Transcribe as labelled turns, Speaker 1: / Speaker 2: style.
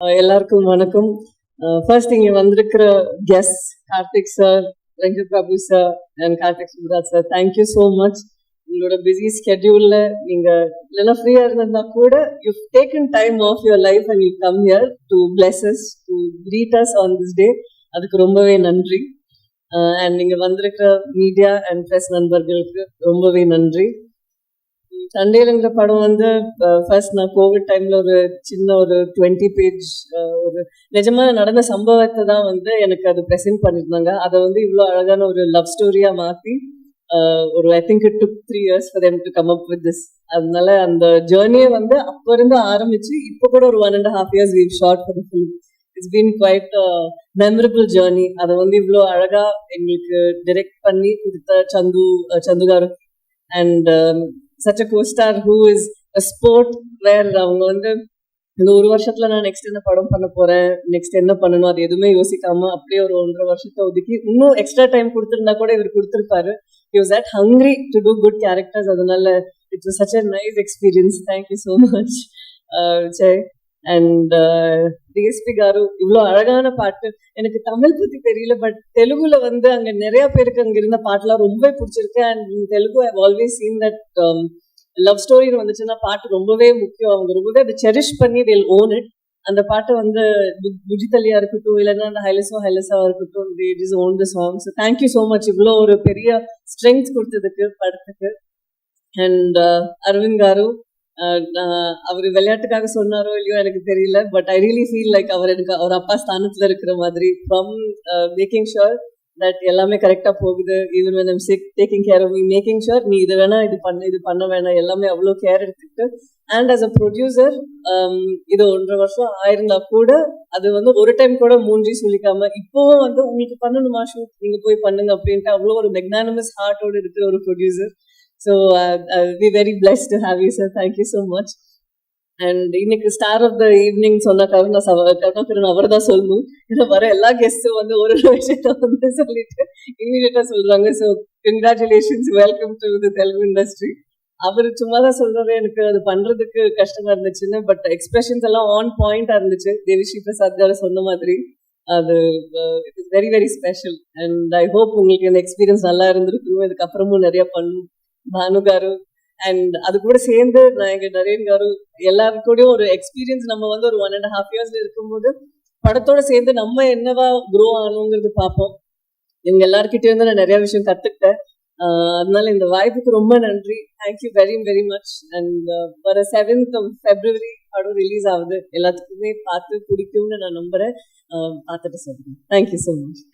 Speaker 1: எல்லாருக்கும் வணக்கம். ஃபர்ஸ்ட் இங்க வந்திருக்கிற guest Karthik sir, Venkat Prabhu sir and Karthik Subbaraj sir, thank you so much. உங்களோட பிஸி ஸ்கெட்யூல்ல நீங்க இல்லைன்னா ஃப்ரீயா இருந்தா கூட you taken time off your life and you come here to bless us, to greet us on this day. அதுக்கு ரொம்பவே நன்றி. அண்ட் நீங்க வந்திருக்கிற மீடியா அண்ட் ப்ரெஸ் நண்பர்களுக்கு ரொம்பவே நன்றி. சண்டேலங்கிற படம் வந்து ஃபர்ஸ்ட் நான் கோவிட் டைம்ல ஒரு சின்ன ஒரு 20 பேஜ் ஒரு நிஜமா நடந்த சம்பவத்தை தான் வந்து எனக்கு அது ப்ரெசென்ட் பண்ணியிருந்தாங்க. அதை வந்து இவ்வளோ அழகான ஒரு லவ் ஸ்டோரியா மாற்றி ஒரு I think it took 3 years for them to come up with this. அதனால அந்த ஜேர்னியை வந்து அப்போ இருந்து ஆரம்பிச்சு இப்போ கூட ஒரு 1.5 years we've shot for the film. It's been quite a memorable journey. அதை வந்து இவ்வளோ அழகா எங்களுக்கு டிரெக்ட் பண்ணி கொடுத்த சந்து car and such a co-star who is a sport where அவங்க வந்து இந்த ஒரு வருஷத்துல நான் நெக்ஸ்ட் என்ன படம் பண்ண போறேன், நெக்ஸ்ட் என்ன பண்ணணும், அது எதுவுமே யோசிக்காம அப்படியே ஒரு 1.5 வருஷத்தை ஒதுக்கி இன்னும் எக்ஸ்ட்ரா டைம் கொடுத்துருந்தா கூட இவர் கொடுத்துருப்பாரு. He was that hungry to do good characters. அதனால it was such a nice experience. Thank you so much, Jay. And DSP car இவ்வளோ அழகான பாட்டு. எனக்கு தமிழ் பத்தி தெரியல, பட் தெலுங்குல வந்து அங்க நிறைய பேருக்கு அங்க இருந்த பாட்டுலாம் ரொம்ப பிடிச்சிருக்கு. And Telugu I always seen that love ஸ்டோரின்னு வந்துச்சுன்னா பாட்டு ரொம்பவே முக்கியம். அவங்க ரொம்பவே அதை செரிஷ் பண்ணி they'll own it. அந்த பாட்டை வந்து புஜிதலியா இருக்கட்டும், இல்லைன்னா அந்த ஹைலஸாவா இருக்கட்டும், they just own the song. So thank you so much இவ்வளோ ஒரு பெரிய ஸ்ட்ரெங்க் கொடுத்ததுக்கு படத்துக்கு. அண்ட் அரவிந்த் காரு, அவர் விளையாட்டுக்காக சொன்னாரோ இல்லையோ எனக்கு தெரியல, but I really feel like அவர் எனக்கு அவர் அப்பா ஸ்தானத்துல இருக்கிற மாதிரி. ஃப்ரம் மேக்கிங் ஷுர் தட் எல்லாமே கரெக்டா போகுது, even when I'm sick, taking care of me, making sure நீ இது வேணா இது பண்ண வேணாம், எல்லாமே அவ்வளோ கேர் எடுத்துட்டு. அண்ட் as a producer, இது 1.5 வருஷம் ஆயிருந்தா கூட அது வந்து ஒரு டைம் கூட மூஞ்சி சுளிக்காம இப்பவும் வந்து உங்களுக்கு பண்ணணுமா ஷூட், நீங்க போய் பண்ணுங்க அப்படின்ட்டு அவ்வளோ ஒரு மெக்னானிமஸ் ஹார்ட்டோட இருக்கிற ஒரு producer. So I'll be very blessed to have you, sir. Thank you so much. And இன்னைக்கு ஸ்டார் ஆஃப் த ஈவினிங் சொன்ன கருணாகரன் அவர் தான் சொல்லணும். ஏன்னா வர எல்லா கெஸ்ட்டும் வந்து ஒரு விஷயத்த வந்து சொல்லிட்டு இமீடியட்டா சொல்றாங்க. So congratulations, welcome to the Telugu industry. அவர் சும்மா தான் சொல்றாரு, எனக்கு அது பண்றதுக்கு கஷ்டமா இருந்துச்சுன்னு, பட் எக்ஸ்பிரஷன்ஸ் எல்லாம் ஆன் பாயிண்டா இருந்துச்சு. தேவிஸ்ரீ பிரசாத் காரு சொன்ன மாதிரி அது it is very very special. And I hope உங்களுக்கு இந்த எக்ஸ்பீரியன்ஸ் நல்லா இருந்திருக்கும். இதுக்கப்புறமும் நிறைய பண்ணும் பானு காரு. அண்ட் அது கூட சேர்ந்து நான் எங்க நரேன் காரு எல்லாரும் கூடயும் ஒரு எக்ஸ்பீரியன்ஸ் நம்ம வந்து ஒரு 1.5 years இருக்கும்போது படத்தோட சேர்ந்து நம்ம என்னவா க்ரோ ஆகணுங்கிறது பார்ப்போம். இவங்க எல்லாருக்கிட்டே இருந்து நான் நிறைய விஷயம் கத்துக்கிட்டேன். அதனால இந்த வாய்ப்புக்கு ரொம்ப நன்றி. Thank you very very much. And வர 7th of February படம் ரிலீஸ் ஆகுது. எல்லாத்துக்குமே பார்த்து பிடிக்கும்னு நான் நம்புறேன். பார்த்துட்டு சொல்றேன். Thank you so much.